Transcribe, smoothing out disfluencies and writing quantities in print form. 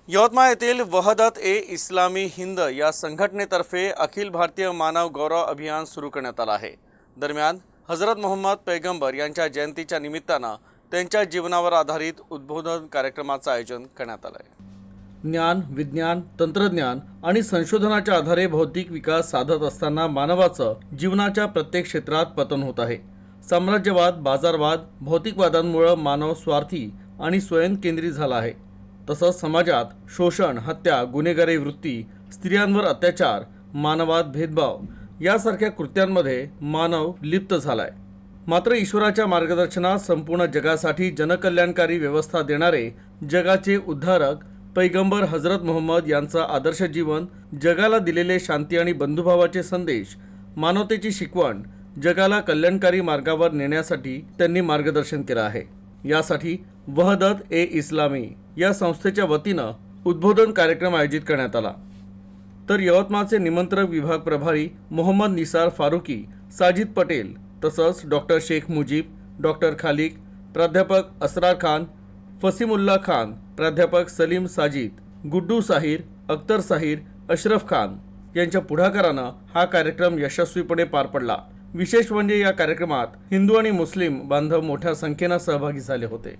यवतमाळ येथील वहदत ए इस्लामी हिंद या संघटनेतर्फे अखिल भारतीय मानव गौरव अभियान सुरू करण्यात आलं आहे। दरम्यान हजरत मोहम्मद पैगंबर यांच्या जयंतीच्या निमित्तानं त्यांच्या जीवनावर आधारित उद्बोधन कार्यक्रमाचं आयोजन करण्यात आलं आहे। ज्ञान, विज्ञान, तंत्रज्ञान आणि संशोधनाच्या आधारे भौतिक विकास साधत असताना मानवाचं जीवनाच्या प्रत्येक क्षेत्रात पतन होत आहे। साम्राज्यवाद, बाजारवाद, भौतिकवादांमुळे मानव स्वार्थी आणि स्वयंकेंद्रित झाला आहे। तसंच समाजात शोषण, हत्या, गुन्हेगारी वृत्ती, स्त्रियांवर अत्याचार, मानवात भेदभाव यासारख्या कृत्यांमध्ये मानव लिप्त झालाय। मात्र ईश्वराच्या मार्गदर्शनात संपूर्ण जगासाठी जनकल्याणकारी व्यवस्था देणारे जगाचे उद्धारक पैगंबर हजरत मोहम्मद यांचा आदर्श जीवन, जगाला दिलेले शांती आणि बंधुभावाचे संदेश, मानवतेची शिकवण जगाला कल्याणकारी मार्गावर नेण्यासाठी त्यांनी मार्गदर्शन केलं आहे। यासाठी वहदत ए इस्लामी या संस्थेच्या वतीनं उद्बोधन कार्यक्रम आयोजित करण्यात आला। तर यवतमाळचे निमंत्रक विभाग प्रभारी मोहम्मद निसार फारुकी, साजिद पटेल तसंच डॉक्टर शेख मुजीब, डॉक्टर खालिक, प्राध्यापक असरार खान, फसीमुल्ला खान, प्राध्यापक सलीम साजिद, गुड्डू साहिर, अख्तर साहिर, अशरफ खान यांच्या पुढाकारानं हा कार्यक्रम यशस्वीपणे पार पडला। विशेष म्हणजे या कार्यक्रमात हिंदू आणि मुस्लिम बांधव मोठ्या संख्येने सहभागी झाले होते।